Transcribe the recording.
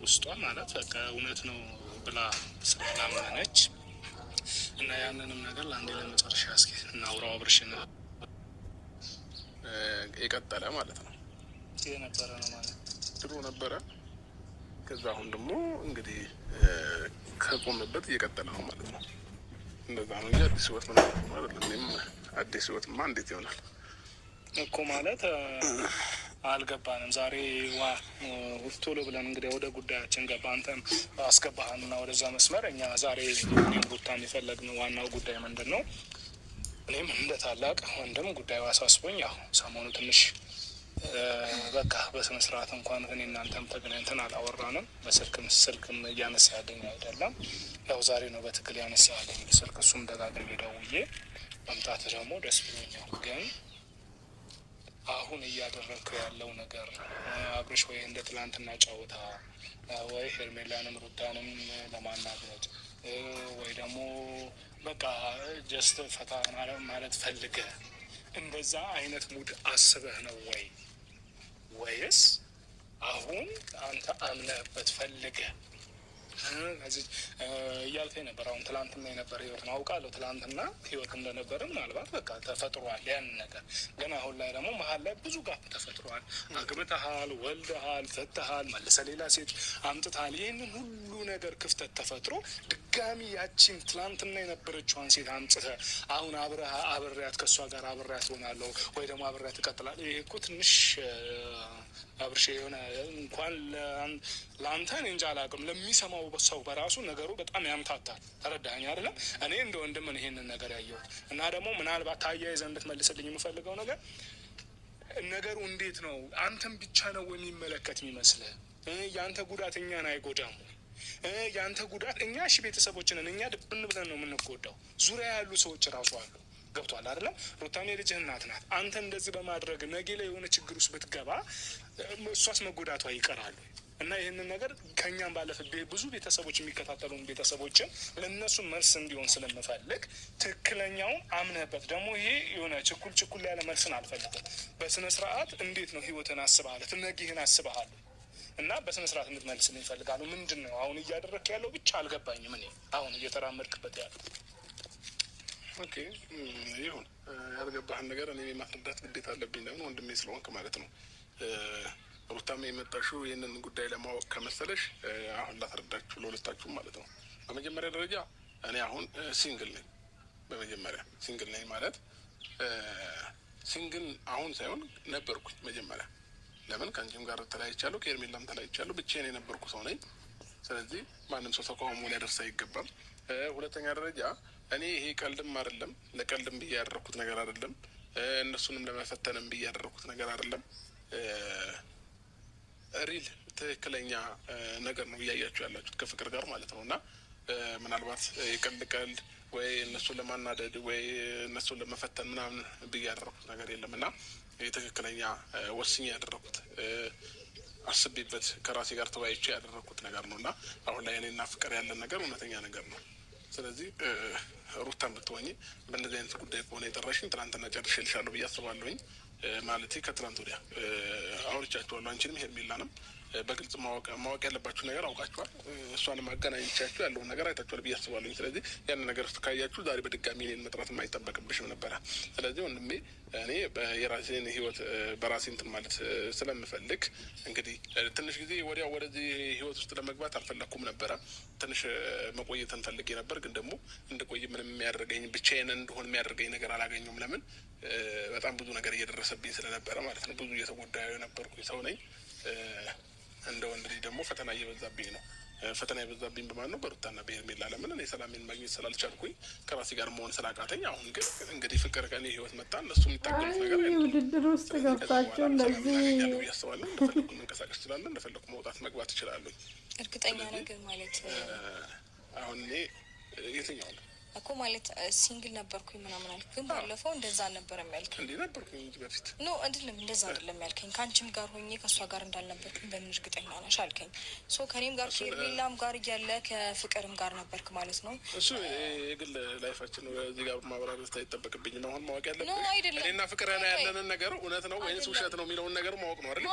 ውስጧ ማለት በቃ እውነት ነው ብላ ስላላመነች እና ያንንም ነገር ለአንዴ ለመጨረሻ እስኪ እናውራው አብርሽን የቀጠለ ማለት ነው የነበረ ነው ማለት ድሮ ነበረ። ከዛ አሁን ደግሞ እንግዲህ ከቆመበት እየቀጠለ ነው ማለት ነው። እንደዛ ነው እንጂ አዲስ ህይወት ምናምን ማለት ነው። አዲስ ህይወትማ እንዴት ይሆናል እኮ ማለት አልገባንም። ዛሬ ቶሎ ብለን እንግዲህ ወደ ጉዳያችን ገባ። አንተም አስገባህንና ወደዛ መስመር እኛ ዛሬ እኔም ሩታን የፈለግነው ዋናው ጉዳይ ምንድን ነው? እኔም እንደ ታላቅ ወንድም ጉዳዩ አሳስቦኝ ያው ሰሞኑ ትንሽ በቃ በስነ ስርዓት እንኳን እኔ እናንተም ተገናኝተን አላወራንም። ስልክም እያነሳ ያለኝ አይደለም። ያው ዛሬ ነው በትክክል ያነሳ ያለኝ ስልክ። እሱም ደጋግሜ ደውዬ መምጣት ደግሞ ደስ ብሎኛል። ግን አሁን እያደረግከው ያለው ነገር አብርሽ ወይ እንደ ትላንትና ጨዋታ ወይ ሄርሜላንም ሩታንም ለማናገድ ወይ ደግሞ በቃ ጀስት ፈታ ማለት ፈልገ እንደዛ አይነት ሙድ አስበህ ነው ወይስ አሁን አንተ አምነህበት ፈልገ እያልከኝ ነበር? አሁን ትላንትና የነበረ ህይወት ነው አውቃለሁ። ትላንትና ህይወት እንደነበረ ምናልባት በቃ ተፈጥሯል ያን ነገር። ግን አሁን ላይ ደግሞ መሀል ላይ ብዙ ጋር ተፈጥሯል። አግብተሃል፣ ወልደሃል፣ ፈተሃል፣ መልሰ ሌላ ሴት አምጥተሃል። ይህንን ሁሉ ነገር ክፍተት ተፈጥሮ ድጋሚ ያቺን ትላንትና የነበረችዋን ሴት አምጥተህ አሁን አብሬያት ከእሷ ጋር አብሬያት ሆናለሁ ወይ ደግሞ አብሬያት እቀጥላለሁ። ይሄ እኮ ትንሽ አብርሽ የሆነ እንኳን ለአንተ እኔ እንጃ አላውቅም፣ ለሚሰማው ሰው በራሱ ነገሩ በጣም ያምታታል። ተረዳኸኝ አይደለም? እኔ እንደ ወንድም ይሄንን ነገር ያየሁት እና ደግሞ ምናልባት ታያይዘህ እንድትመልስልኝ የምፈልገው ነገሩ እንዴት ነው? አንተም ብቻ ነው የሚመለከት የሚመስልህ? የአንተ ጉዳት እኛን አይጎዳም? የአንተ ጉዳት እኛ ቤተሰቦችንን እኛ ድብን ብለን ነው የምንጎዳው። ዙሪያ ያሉ ሰዎች ራሱ አሉ። ገብቷል አይደለም? ሩታም የልጅህ እናት ናት። አንተ እንደዚህ በማድረግ ነገ ላይ የሆነ ችግር ውስጥ ብትገባ እሷስ መጎዳቷ ይቀራሉ። እና ይህንን ነገር ከእኛም ባለፈ ብዙ ቤተሰቦች የሚከታተሉን ቤተሰቦችን ለእነሱ መልስ እንዲሆን ስለምፈልግ ትክክለኛውን አምነህበት ደግሞ ይሄ የሆነ ችኩል ያለ መልስን አልፈልግም። በስነ ስርዓት እንዴት ነው ህይወትን አስበሃል፣ ትነጊህን አስበሃል እና በስነ ስርዓት እንድትመልስልኝ እፈልጋለሁ። ምንድን ነው አሁን እያደረግክ ያለው? ብቻ አልገባኝም። እኔ አሁን እየተራመድክበት ያለው ኦኬ ይሁን። ያልገባህን ነገር እኔ የማስረዳት ግዴታ አለብኝ። ለምን ወንድሜ ስለሆንክ ማለት ነው። ሩታም የመጣሽው ይህንን ጉዳይ ለማወቅ ከመሰለሽ አሁን ላስረዳችሁ ለሁለታችሁም ማለት ነው። በመጀመሪያ ደረጃ እኔ አሁን ሲንግል ነኝ። በመጀመሪያ ሲንግል ነኝ ማለት ሲንግል አሁን ሳይሆን ነበርኩኝ መጀመሪያ። ለምን ከአንቺም ጋር ተለያይቻለሁ፣ ከኤርሜላም ተለያይቻለሁ። ብቻዬን የነበርኩ ሰው ነኝ። ስለዚህ ማንም ሰው ተቃውሞ ሊያደርስ አይገባም። ሁለተኛ ደረጃ እኔ ይሄ ቀልድም አይደለም፣ ለቀልድም ብዬ ያደረኩት ነገር አይደለም፣ እነሱንም ለመፈተንም ብዬ ያደረኩት ነገር አይደለም። ሪል ትክክለኛ ነገር ነው እያያችሁ ያላችሁት ከፍቅር ጋር ማለት ነው። እና ምናልባት የቀልድ ወይ እነሱን ለማናደድ ወይ እነሱን ለመፈተን ምናምን ብዬ ያደረኩት ነገር የለም። እና የትክክለኛ ወስኜ ያደረኩት አስቤበት ከራሴ ጋር ተወያይቼ ያደረኩት ነገር ነው። እና አሁን ላይ እኔና ፍቅር ያለን ነገር እውነተኛ ነገር ነው። ስለዚህ ሩታን ብትሆኚ በእንደዚህ አይነት ጉዳይ ከሆነ የጠራሽኝ ትናንትና ጨርሼልሻለሁ ብዬ አስባለሁኝ። ማለቴ ከትናንት ወዲያ አውርቻችኋለሁ። አንቺንም ሄርሜላንም በግልጽ ማወቅ ያለባችሁ ነገር አውቃችኋል። እሷንም አገናኝቻችሁ ያለውን ነገር አይታችኋል ብዬ አስባለሁኝ። ስለዚህ ያን ነገር ውስጥ ካያችሁ ዛሬ በድጋሚ እኔን መጥራት የማይጠበቅብሽም ነበረ። ስለዚህ ወንድሜ እኔ የራሴን ህይወት በራሴ እንትን ማለት ስለምፈልግ እንግዲህ ትንሽ ጊዜ ወዲያው ወደዚህ ህይወት ውስጥ ለመግባት አልፈለኩም ነበረ። ትንሽ መቆየትን ፈልጌ ነበር። ግን ደግሞ እንድቆይ ምንም የሚያደርገኝ ብቻዬን እንደሆን የሚያደርገኝ ነገር አላገኘሁም። ለምን በጣም ብዙ ነገር እየደረሰብኝ ስለነበረ ማለት ነው። ብዙ እየተጎዳዩ የነበርኩኝ ሰው ነኝ። እንደ ወንድ ልጅ ደግሞ ፈተና እየበዛብኝ ነው። ፈተና የበዛብኝ በማን ነው? በሩታና በሄርሜላ። ለምን እኔ ሰላሜን ማግኘት ስላልቻልኩኝ ከራሴ ጋር መሆን ስላቃተኝ፣ አሁን ግን እንግዲህ ፍቅር ከኔ ህይወት መጣ። እነሱ የሚታገሉት ነገር ውድድር ውስጥ ገብታቸው እንደዚህ ያስባለን። እንደፈለኩ መንቀሳቀስ እችላለሁ፣ እንደፈለኩ መውጣት መግባት እችላለሁ። እርግጠኛ ነገር ማለት አሁን እኔ የትኛው ነው እኮ ማለት ሲንግል ነበርኩኝ ምናምን አልክ። ግን ባለፈው እንደዛ አልነበረም ያልከኝ። እንዴ ነበርኩኝ እንጂ በፊት ኖ አይደለም፣ እንደዛ አይደለም ያልከኝ። ከአንቺም ጋር ሆኜ ከእሷ ጋር እንዳልነበርኩኝ በምን እርግጠኛ ነሽ አልከኝ። ሶ ከኔም ጋር ከኤርሜላም ጋር እያለ ከፍቅርም ጋር ነበርክ ማለት ነው። እሱ የግል ላይፋችን ነው። እዚህ ጋር ማብራራት አይጠበቅብኝም። አሁን ማወቅ ያለብን አይደለም እኔና ፍቅር ያለንን ነገር እውነት ነው ወይስ ውሸት ነው የሚለውን ነገር ማወቅ ነው አይደል?